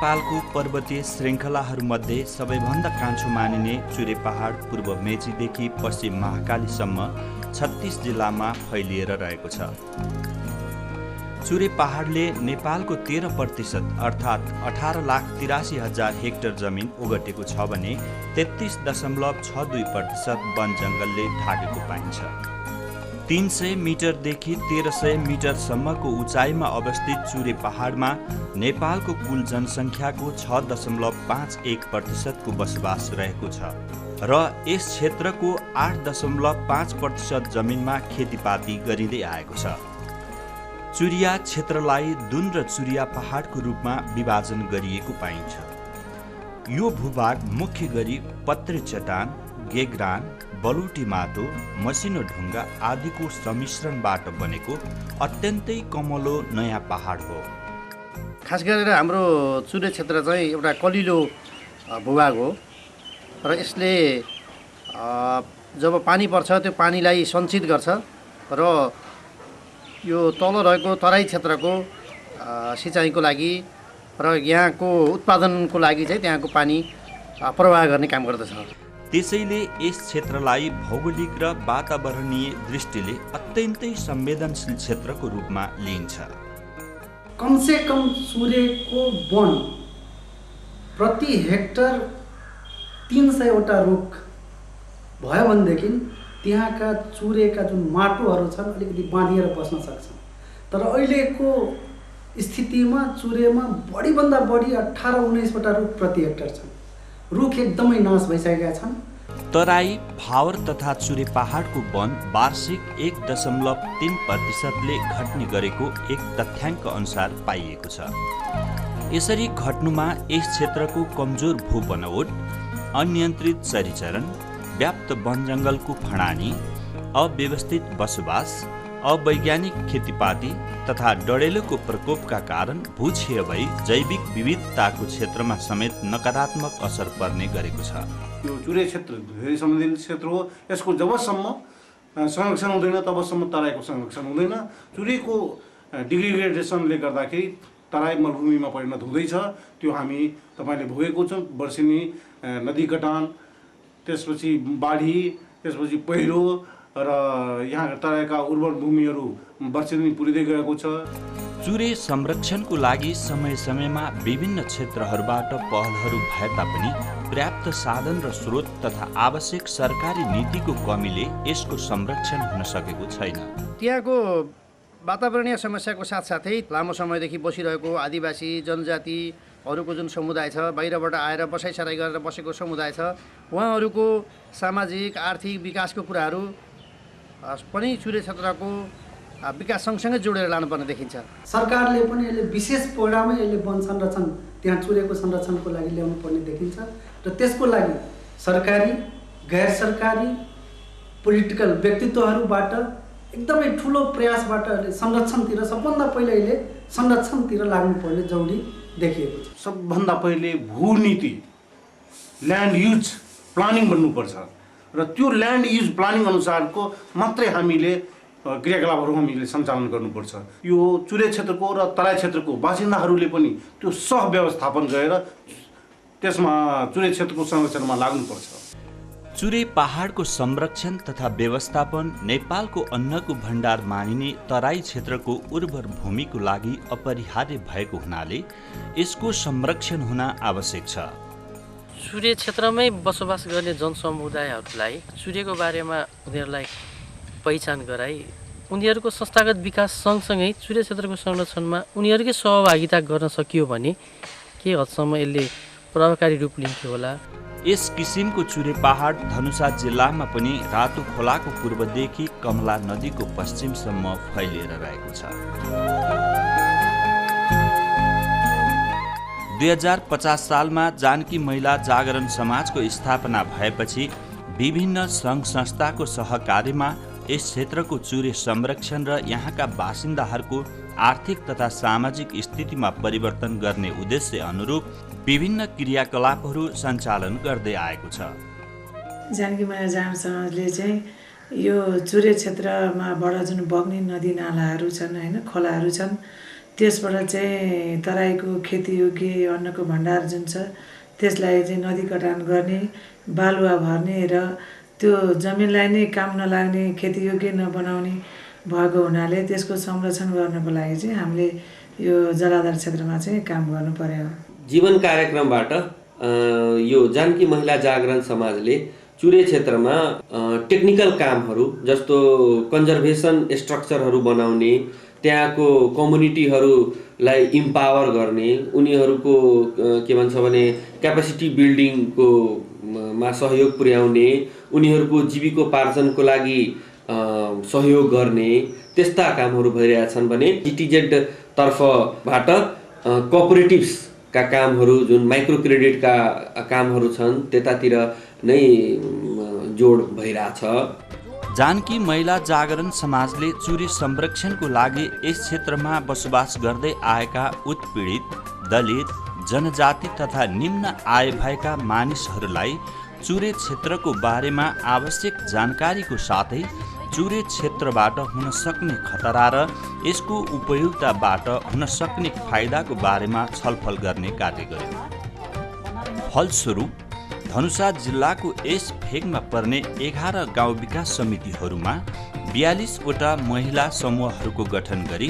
नेपालको पर्वतीय श्रृङ्खलाहरूमध्ये सबैभन्दा कान्छो मानिने चुरे पहाड पूर्व मेचीदेखि पश्चिम महाकालीसम्म 36 जिल्लामा फैलिएर रहेको छ। चुरे पहाडले नेपालको 13% अर्थात् 18,83,000 हेक्टर जमिन ओगटेको छ भने 33.62% वन जङ्गलले ढाकेको पाइन्छ। 300 मिटरदेखि 1300 मिटरसम्मको उचाइमा अवस्थित चुरे पहाडमा नेपालको कुल जनसङ्ख्याको 6.51% को बसोबास रहेको छ र यस क्षेत्रको 8.5% जमिनमा खेतीपाती गरिँदै आएको छ। चुरिया क्षेत्रलाई दुन र चुरिया पहाडको रूपमा विभाजन गरिएको पाइन्छ। यो भूभाग मुख्य गरी पत्रे चट्टान, गेग्रान, बलुटी माटो, मसिनो ढुङ्गा आदिको सम्मिश्रणबाट बनेको अत्यन्तै कमलो नयाँ पहाड हो। खास गरेर हाम्रो चुरे क्षेत्र चाहिँ एउटा कलिलो भूभाग हो र यसले जब पानी पर्छ त्यो पानीलाई सञ्चित गर्छ र यो तल रहेको तराई क्षेत्रको सिँचाइको लागि र यहाँको उत्पादनको लागि चाहिँ त्यहाँको पानी प्रवाह गर्ने काम गर्दछ। त्यसैले यस क्षेत्रलाई भौगोलिक र वातावरणीय दृष्टिले अत्यन्तै संवेदनशील क्षेत्रको रूपमा लिइन्छ। कमसे कम चुरेको वन प्रति हेक्टर 300वटा रुख भयो भनेदेखि त्यहाँका चुरेका जुन माटोहरू छन् अलिकति बाँधिएर बस्न सक्छन्। तर अहिलेको स्थितिमा चुरेमा बढीभन्दा बढी 18-19वटा रुख प्रति हेक्टर छन्। रुख एकदमै नाश भइसकेका छन्। तराई, भावर तथा चुरे पहाडको वन वार्षिक 1.3%ले घट्ने गरेको एक तथ्याङ्क अनुसार पाइएको छ। यसरी घट्नुमा यस क्षेत्रको कमजोर भू बनोट, अनियन्त्रित चरीचरण, व्याप्त वन जङ्गलको फडानी, अव्यवस्थित बसोबास, अवैज्ञानिक खेतीपाती तथा डडेलोको प्रकोपका कारण भूक्षय भई जैविक विविधताको क्षेत्रमा समेत नकारात्मक असर पर्ने गरेको छ। यो चुरे क्षेत्र धेरै संवेदनशील क्षेत्र हो। यसको जबसम्म संरक्षण हुँदैन तबसम्म तराईको संरक्षण हुँदैन। चुरेको डिग्रेडेसनले गर्दाखेरि तराई मरुभूमिमा परिणत हुँदैछ। त्यो हामी तपाईँले भोगेको छौँ। वर्षेनी नदी कटान, त्यसपछि बाढी, त्यसपछि पहिरो र यहाँ तराईका उर्वर भूमिहरू वर्षेनी पुरिँदै गएको छ। चुरे संरक्षणको लागि समय समयमा विभिन्न क्षेत्रहरूबाट पहलहरू भए तापनि पर्याप्त साधन र स्रोत तथा आवश्यक सरकारी नीतिको कमीले यसको संरक्षण हुन सकेको छैन। त्यहाँको वातावरणीय समस्याको साथसाथै लामो समयदेखि बसिरहेको आदिवासी जनजातिहरूको जुन समुदाय छ, बाहिरबाट आएर बसाइसराई गरेर बसेको समुदाय छ, उहाँहरूको सामाजिक आर्थिक विकासको कुराहरू पनि चुरे क्षेत्रको विकास सँगसँगै जोडेर लानुपर्ने देखिन्छ। सरकारले पनि यसले विशेष प्रोग्रामै यसले वन संरक्षण त्यहाँ चुरेको संरक्षणको लागि ल्याउनु पर्ने देखिन्छ र त्यसको लागि सरकारी, गैर सरकारी, पोलिटिकल व्यक्तित्वहरूबाट एकदमै ठुलो प्रयासबाट संरक्षणतिर सबभन्दा पहिले यसले संरक्षणतिर लाग्नुपर्ने जरुरी देखिएको छ। सबभन्दा पहिले भूनीति, ल्यान्ड युज प्लानिङ बन्नुपर्छ र त्यो ल्यान्ड युज प्लानिङ अनुसारको मात्रै हामीले क्रियाकलापहरू हामीले सञ्चालन गर्नुपर्छ। यो चुरे क्षेत्रको र तराई क्षेत्रको बासिन्दाहरूले पनि त्यो सहव्यवस्थापन गरेर त्यसमा चुरे क्षेत्रको संरक्षणमा लाग्नुपर्छ। चुरे पहाडको संरक्षण तथा व्यवस्थापन नेपालको अन्नको भण्डार मानिने तराई क्षेत्रको उर्वर भूमिको लागि अपरिहार्य भएको हुनाले यसको संरक्षण हुन आवश्यक छ। चुरे क्षेत्रमै बसोबास गर्ने जनसमुदायहरूलाई चुरेको बारेमा उनीहरूलाई पहिचान गराई उनीहरूको संस्थागत विकास सँगसँगै चुरे क्षेत्रको संरक्षणमा उनीहरूकै सहभागिता गर्न सकियो भने के हदसम्म यसले प्रभावकारी रूप लिन्थ्यो होला। यस किसिमको चुरे पहाड धनुषा जिल्लामा पनि रातो खोलाको पूर्वदेखि कमला नदीको पश्चिमसम्म फैलिएर रहेको छ। 2050 सालमा जानकी महिला जागरण समाजको स्थापना भएपछि विभिन्न सङ्घ संस्थाको सहकार्यमा यस क्षेत्रको चुरे संरक्षण र यहाँका बासिन्दाहरूको आर्थिक तथा सामाजिक स्थितिमा परिवर्तन गर्ने उद्देश्य अनुरूप विभिन्न क्रियाकलापहरू सञ्चालन गर्दै आएको छ। जानकी महिला जागरण समाजले चाहिँ यो चुरे क्षेत्रमाबाट जुन बग्ने नदी नालाहरू छन् होइन, खोलाहरू छन्, त्यसबाट चाहिँ तराईको खेतीयोग्य अन्नको भण्डार जुन छ त्यसलाई चाहिँ नदी कटान गर्ने, बालुवा भर्ने र त्यो जमिनलाई नै काम नलाग्ने, खेतीयोग्य नबनाउने भएको हुनाले त्यसको संरक्षण गर्नको लागि चाहिँ हामीले यो जलाधार क्षेत्रमा चाहिँ काम गर्नु पर्यो। जीवन कार्यक्रमबाट यो जानकी महिला जागरण समाजले चुरे क्षेत्रमा टेक्निकल कामहरू जस्तो कन्जर्भेसन स्ट्रक्चरहरू बनाउने, त्यहाँको कम्युनिटीहरूलाई इम्पावर गर्ने, उनीहरूको के भन्छ भने क्यापेसिटी बिल्डिङको मा सहयोग पुर्याउने, उनीहरूको जीविकोपार्जनको लागि सहयोग गर्ने त्यस्ता कामहरू भइरहेछन् भने जिटिजेड तर्फबाट कोअपरेटिभ्सका कामहरू जुन माइक्रो क्रेडिटका कामहरू छन् त्यतातिर नै जोड भइरहेछ। जानकी महिला जागरण समाजले चुरे संरक्षणको लागि यस क्षेत्रमा बसोबास गर्दै आएका उत्पीडित, दलित, जनजाति तथा निम्न आय भएका मानिसहरूलाई चुरे क्षेत्रको बारेमा आवश्यक जानकारीको साथै चुरे क्षेत्रबाट हुन सक्ने खतरा र यसको उपयोगिताबाट हुन सक्ने फाइदाको बारेमा छलफल गर्ने कार्य गर्यो। फलस्वरूप धनुषा जिल्लाको यस भेगमा पर्ने 11 गाउँ विकास समितिहरूमा 42वटा महिला समूहहरूको गठन गरी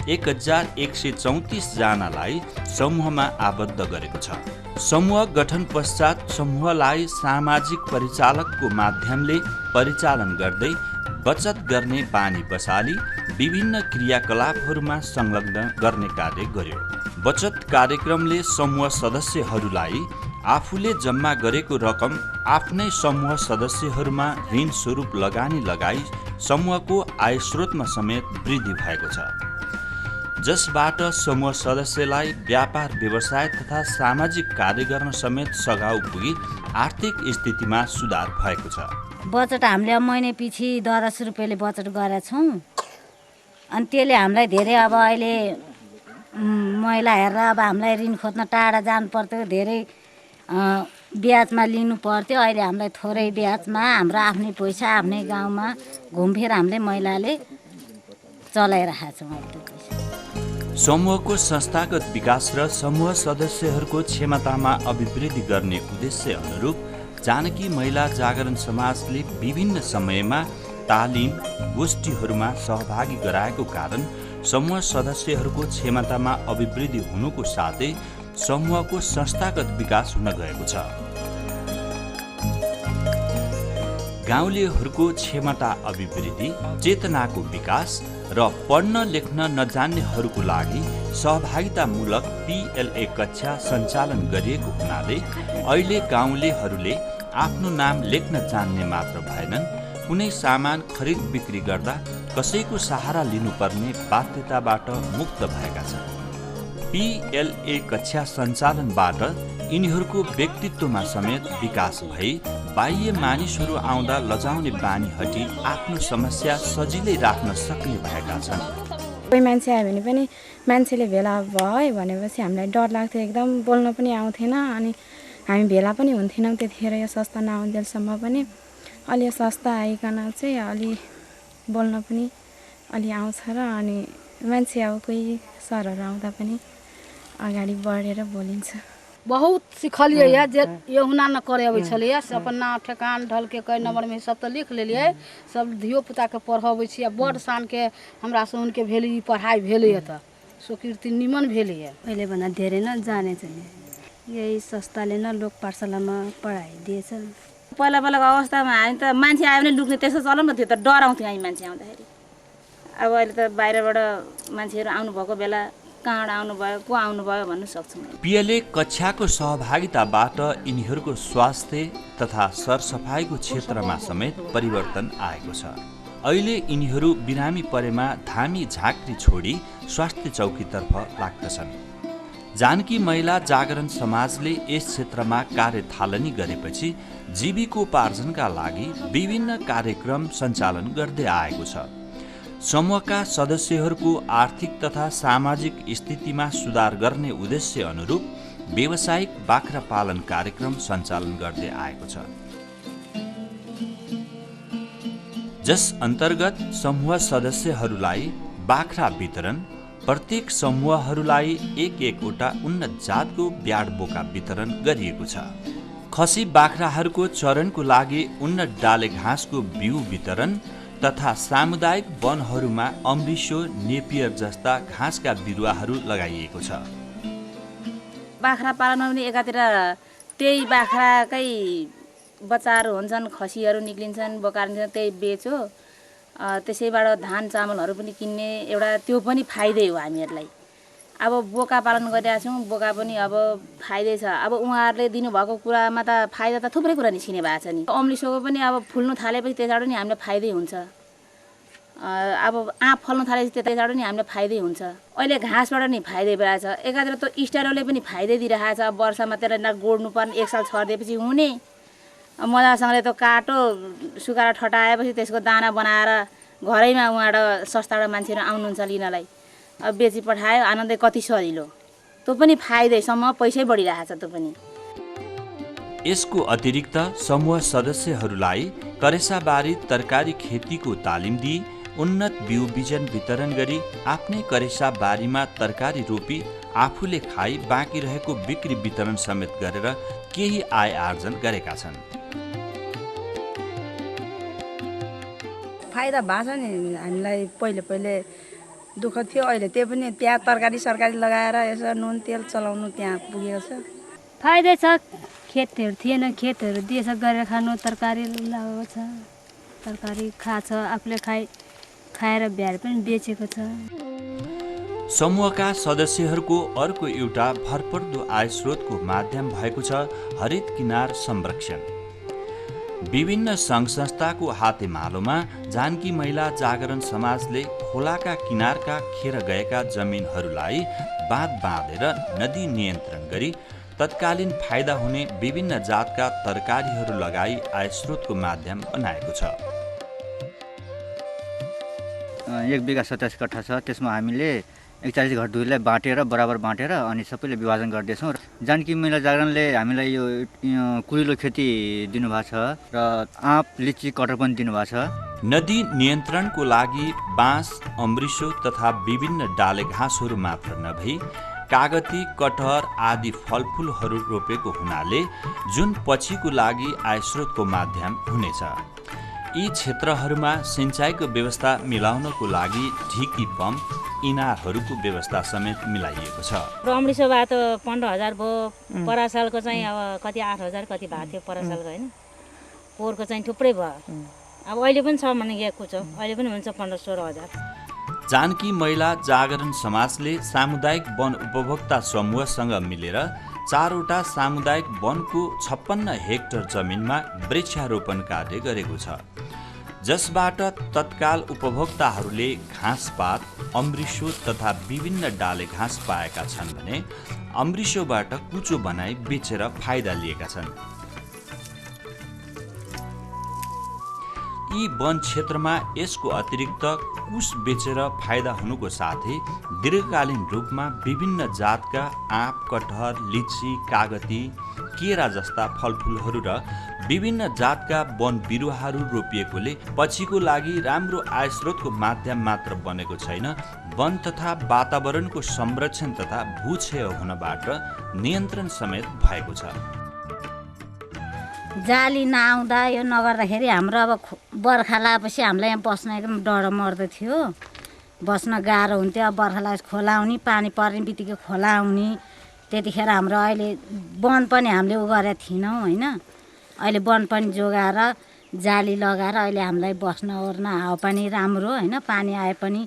1134 जनालाई समूहमा आबद्ध गरेको छ। समूह गठन पश्चात समूहलाई सामाजिक परिचालकको माध्यमले परिचालन गर्दै बचत गर्ने बानी बसाली विभिन्न क्रियाकलापहरूमा संलग्न गर्ने कार्य गर्यो। बचत कार्यक्रमले समूह सदस्यहरूलाई आफूले जम्मा गरेको रकम आफ्नै समूह सदस्यहरूमा ऋण स्वरूप लगानी लगाई समूहको आय स्रोतमा समेत वृद्धि भएको छ, जसबाट समूह सदस्यलाई व्यापार व्यवसाय तथा सामाजिक कार्य गर्न समेत सघाउ पुगी आर्थिक स्थितिमा सुधार भएको छ। बचत हामीले महिने पछि 1200 रुपियाँले बचत गरेका छौँ। अनि त्यसले हामीलाई धेरै अब अहिले महिला हेरेर अब हामीलाई ऋण खोज्न टाढा जानु पर्थ्यो, धेरै ब्याजमा लिनु पर्थ्यो। अहिले हामीलाई थोरै ब्याजमा हाम्रो आफ्नै पैसा आफ्नै गाउँमा घुमफिर हामीले महिलाले चलाइरहेका छौँ। अहिले पैसा समूहको संस्थागत विकास र समूह सदस्यहरूको क्षमतामा अभिवृद्धि गर्ने उद्देश्य अनुरूप जानकी महिला जागरण समाजले विभिन्न समयमा तालिम गोष्ठीहरूमा सहभागी गराएको कारण समूह सदस्यहरूको क्षमतामा अभिवृद्धि हुनुको साथै समूहको संस्थागत विकास हुन गएको छ। गाउँलेहरूको क्षमता अभिवृद्धि, चेतनाको विकास र पढ्न लेख्न नजान्नेहरूको लागि सहभागितामूलक PLA कक्षा सञ्चालन गरिएको हुनाले अहिले गाउँलेहरूले आफ्नो नाम लेख्न जान्ने मात्र भएनन्, कुनै सामान खरिद बिक्री गर्दा कसैको सहारा लिनुपर्ने बाध्यताबाट मुक्त भएका छन्। PLA कक्षा सञ्चालनबाट यिनीहरूको व्यक्तित्वमा समेत विकास भई बाह्य मानिसहरू आउँदा लजाउने बानी हटी आफ्नो समस्या सजिलै राख्न सक्ने भएका छन्। कोही मान्छे आयो भने पनि मान्छेले भेला भयो भनेपछि हामीलाई डर लाग्थ्यो, एकदम बोल्न पनि आउँथेन। अनि हामी भेला पनि हुन्थेनौँ त्यतिखेर, यो संस्था नआउन्जेलसम्म पनि। अलि यो संस्था आइकन चाहिँ अलि बोल्न पनि अलि आउँछ र अनि मान्छे अब कोही सरहरू आउँदा पनि अगाडि बढेर बोलिन्छ। बहुत सिखलिए है, जे ये हुना न करे अबै छलिए, अपन नाम ठेकान ढल के कई नंबर में सब तो लिख लेलिए, सब धियो पुता के पढ़ाबै छी। बड़ शान के हमरा सुन के भेली पढ़ाई भेले त सुकीर्ति निमन भेले है। पहिले भन्दा धेरै न जाने चाहिँ यही संस्थाले न लोक पाठशालामा पढाइ दिएछ। पहिला पहिलाको अवस्थामा हामी त मान्छे आयो भने लुक्ने त्यस्तो चलन थियो, त डराउँथ्यो हामी मान्छे आउँदाखेरि। अब अहिले त बाहिरबाट मान्छेहरू आउनुभएको बेला कहाँबाट आउनुभयो, को आउनुभयो भन्नु सक्छौँ। PLA कक्षाको सहभागिताबाट यिनीहरूको स्वास्थ्य तथा सरसफाइको क्षेत्रमा समेत परिवर्तन आएको छ। अहिले यिनीहरू बिरामी परेमा धामी झाँक्री छोडी स्वास्थ्य चौकीतर्फ लाग्दछन्। जानकी महिला जागरण समाजले यस क्षेत्रमा कार्य थालनी गरेपछि जीविकोपार्जनका लागि विभिन्न कार्यक्रम सञ्चालन गर्दै आएको छ। समूहका सदस्यहरूको आर्थिक तथा सामाजिक स्थितिमा सुधार गर्ने उद्देश्य अनुरूप व्यावसायिक बाख्रा पालन कार्यक्रम सञ्चालन गर्दै आएको छ, जस अन्तर्गत समूह सदस्यहरूलाई बाख्रा वितरण, प्रत्येक समूहहरूलाई एक-एकवटा उन्नत जातको ब्याड बोका वितरण गरिएको छ। खसी बाख्राहरूको चरणको लागि उन्नत डाले घाँसको बिउ वितरण तथा सामुदायिक वनहरूमा अम्रिसो, नेपियर जस्ता घाँसका बिरुवाहरू लगाइएको छ। बाख्रा पालनमा पनि एकातिर त्यही बाख्राकै बच्चाहरू हुन्छन्, खसीहरू निक्लिन्छन्, बोकारिन्छन्, त्यही बेच्यो। त्यसैबाट धान चामलहरू पनि किन्ने एउटा त्यो पनि फाइदै हो हामीहरूलाई। अब बोका पालन गरिरहेको छौँ, बोका पनि अब फाइदै छ। अब उहाँहरूले दिनुभएको कुरामा त फाइदा त थुप्रै कुरा निस्किने भएको छ नि। अम्लिसोको पनि अब फुल्नु थालेपछि त्यसबाट नि हामीलाई फाइदै हुन्छ। अब आँप फल्नु थालेपछि त्यसबाट नि हामीलाई फाइदै हुन्छ। अहिले घाँसबाट नि फाइदै भइरहेछ। एकातिर त स्टारोले पनि फाइदै दिइरहेको छ। वर्षमा त्यसलाई गोड्नु पर्ने, एक साल छरिदिएपछि हुने, मजासँगले त काटो सुकाएर ठटाएपछि त्यसको दाना बनाएर घरैमा उहाँबाट सस्ताबाट मान्छेहरू आउनुहुन्छ लिनलाई। अब बेची पठायो, आनन्दै कति सजिलो। त्यो पनि फाइदैसम्म पैसै बढिरहेछ त्यो पनि। यसको अतिरिक्त समूह सदस्यहरूलाई करेसाबारी तरकारी खेतीको तालिम दिई उन्नत बिउ बिजन वितरण गरी आफ्नै करेसाबारीमा तरकारी रोपी आफूले खाई बाँकी रहेको बिक्री वितरण समेत गरेर केही आय आर्जन गरेका छन्। फाइदा भएको छ नि हामीलाई। पहिले दुःख थियो, अहिले त्यो पनि त्यहाँ तरकारी सरकारी लगाएर यसो नुन तेल चलाउनु त्यहाँ पुगेको छ। फाइदै छ। खेतहरू थिएन, खेतहरू दिएछ गरेर खानु, तरकारी लगाएको छ, तरकारी खाछ, आफूले खाएर भ्याएर पनि बेचेको छ। समूहका सदस्यहरूको अर्को एउटा भरपर्दो आय स्रोतको माध्यम भएको छ हरित किनार संरक्षण। विभिन्न सङ्घ संस्थाको हातेमालोमा जानकी महिला जागरण समाजले खोलाका किनारका खेर गएका जमिनहरूलाई बाँध बाँधेर नदी नियन्त्रण गरी तत्कालीन फाइदा हुने विभिन्न जातका तरकारीहरू लगाई आय स्रोतको माध्यम बनाएको छ। 1 बिघा 27 कट्ठा छ। त्यसमा हामीले 41 घर दुईलाई बाँटेर बराबर बाँटेर अनि सबैले विभाजन गर्दैछौँ। जानकी महिला जागरणले हामीलाई यो कुरिलो खेती दिनुभएको छ र आँप, लिची, कटहर पनि दिनुभएको छ। नदी नियन्त्रणको लागि बाँस, अम्रिसो तथा विभिन्न डाले घाँसहरू मात्र नभई कागती, कटहर आदि फलफुलहरू रोपेको हुनाले जुन पछिको लागि आय स्रोतको माध्यम हुनेछ। यी क्षेत्रहरूमा सिँचाइको व्यवस्था मिलाउनको लागि ढिकी पम्प, इनारहरूको व्यवस्था समेत मिलाइएको छ। अम्रिसो भए त 15,000 भयो। पर सालको चाहिँ अब कति 8,000 कति भएको थियो पर सालको होइन। पोहोरको चाहिँ थुप्रै भयो। अब अहिले पनि छ भने गएको छ, अहिले पनि हुन्छ 15-16,000। जानकी महिला जागरण समाजले सामुदायिक वन उपभोक्ता समूहसँग मिलेर 4वटा सामुदायिक वनको 56 हेक्टर जमिनमा वृक्षारोपण कार्य गरेको छ, जसबाट तत्काल उपभोक्ताहरूले घाँसपात, अम्रिसो तथा विभिन्न डाले घाँस पाएका छन् भने अम्रिसोबाट कुचो बनाई बेचेर फाइदा लिएका छन्। यी वन क्षेत्रमा यसको अतिरिक्त कुश बेचेर फाइदा हुनुको साथै दीर्घकालीन रूपमा विभिन्न जातका आँप, कटहर, लिची, कागती, केरा जस्ता फलफुलहरू र विभिन्न जातका वन बिरुवाहरू रोपिएकोले पछिको लागि राम्रो आय स्रोतको माध्यम मात्र बनेको छैन, वन तथा वातावरणको संरक्षण तथा भूक्षय हुनबाट नियन्त्रण समेत भएको छ। जाली नआउँदा यो नगर्दाखेरि हाम्रो अब बर्खा लागेपछि हामीलाई यहाँ बस्न एकदम डर मर्दो थियो, बस्न गाह्रो हुन्थ्यो। अब बर्खा लागेपछि खोला आउने, पानी पर्ने बित्तिकै खोला आउने, त्यतिखेर हाम्रो अहिले वन पनि हामीले उ गरेका थिएनौँ होइन। अहिले वन पनि जोगाएर जाली लगाएर अहिले हामीलाई बस्न ओर्न हावापानी राम्रो होइन, पानी आए पनि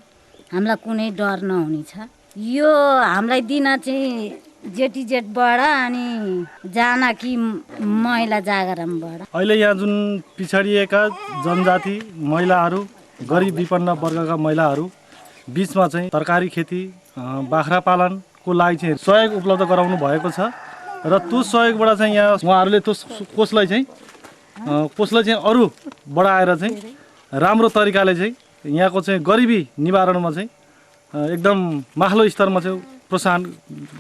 हामीलाई कुनै डर नहुने छ। यो हामीलाई दिन चाहिँ जेटीजेटबाट अनि जानकी महिला जागरणबाट अहिले यहाँ जुन पिछडिएका जनजाति महिलाहरू, गरिब विपन्न वर्गका महिलाहरू बिचमा चाहिँ तरकारी खेती, बाख्रा पालनको लागि चाहिँ सहयोग उपलब्ध गराउनु भएको छ र त्यो सहयोगबाट चाहिँ यहाँ उहाँहरूले त्यो कोषलाई चाहिँ अरू बढाएर चाहिँ राम्रो तरिकाले चाहिँ यहाँको चाहिँ गरिबी निवारणमा चाहिँ एकदम माथिल्लो स्तरमा चाहिँ प्रोत्साहन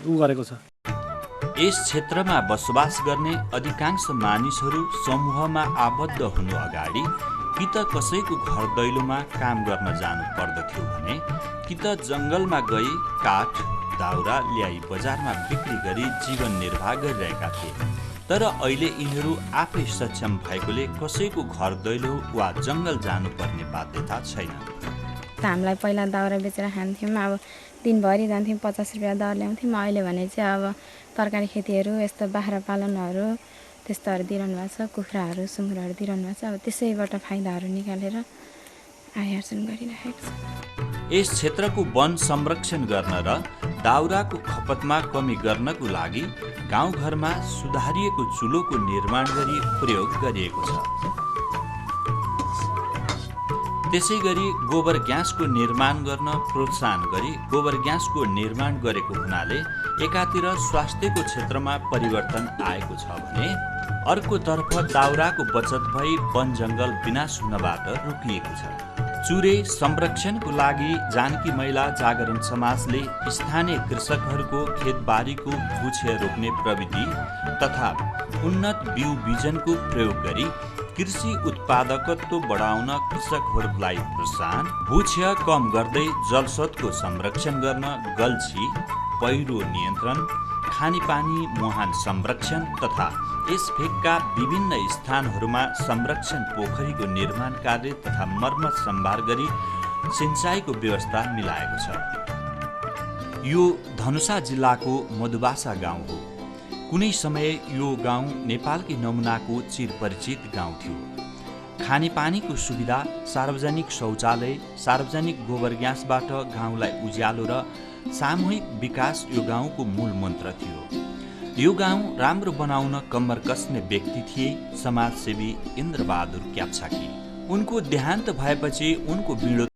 गरेको छ। यस क्षेत्रमा बसोबास गर्ने अधिकांश मानिसहरू समूहमा आबद्ध हुनु अगाडि कि त कसैको घर दैलोमा काम गर्न जानु पर्दथ्यो भने कि कि त जङ्गलमा गई काठ दाउरा ल्याई बजारमा बिक्री गरी जीवन निर्वाह गरिरहेका थिए। तर अहिले यिनीहरू आफै सक्षम भएकोले कसैको घर दैलो वा जङ्गल जानुपर्ने बाध्यता छैन। हामीलाई पहिला दाउरा बेचेर खान्थ्यौँ, अब दिनभरि जान्थ्यौँ, 50 रुपियाँ दाउरा ल्याउँथ्यौँ। अहिले भने चाहिँ अब तरकारी खेतीहरू, यस्तो बाख्रा पालनहरू त्यस्तोहरू दिइरहनु भएको छ, कुखुराहरू सुँगुरहरू दिइरहनु भएको छ। अब त्यसैबाट फाइदाहरू निकालेर आयर्जन गरिरहेको छ। यस क्षेत्रको वन संरक्षण गर्न र दाउराको खपतमा कमी गर्नको लागि गाउँघरमा सुधारिएको चुलोको निर्माण गरी प्रयोग गरिएको छ। त्यसैगरी गोबर ग्यासको निर्माण गर्न प्रोत्साहन गरी गोबर ग्यासको निर्माण गरेको हुनाले एकातिर स्वास्थ्यको क्षेत्रमा परिवर्तन आएको छ भने अर्कोतर्फ दाउराको बचत भई वन जङ्गल विनाश हुनबाट रोकिएको छ। चुरे संरक्षणको लागि जानकी महिला जागरण समाजले स्थानीय कृषकहरूको खेतबारीको भूक्षय रोक्ने प्रविधि तथा उन्नत बिउ बिजनको प्रयोग गरी कृषि उत्पादकत्व बढाउन कृषकहरूलाई प्रोत्साहन, भूक्षय कम गर्दै जलस्रोतको संरक्षण गर्न गल्छी, पहिरो नियन्त्रण, खानेपानी मुहान संरक्षण तथा यस भेगका विभिन्न स्थानहरूमा संरक्षण पोखरीको निर्माण कार्य तथा मर्मत सम्भार गरी सिंचाइको व्यवस्था मिलाएको छ। यो धनुषा जिल्लाको मधुबासा गाउँ हो। कुनै समय यो गाउँ नेपालकै नमुनाको चिरपरिचित गाउँ थियो। खानेपानीको सुविधा, सार्वजनिक शौचालय, सार्वजनिक गोबर ग्यासबाट गाउँलाई उज्यालो र सामूहिक विकास यो गाउँको मूल मन्त्र थियो। यो गाउँ राम्रो बनाउन कम्मर कस्ने व्यक्ति थिए समाजसेवी इन्द्रबहादुर क्याप्छाकी। उनको देहान्त भएपछि उनको बिँडो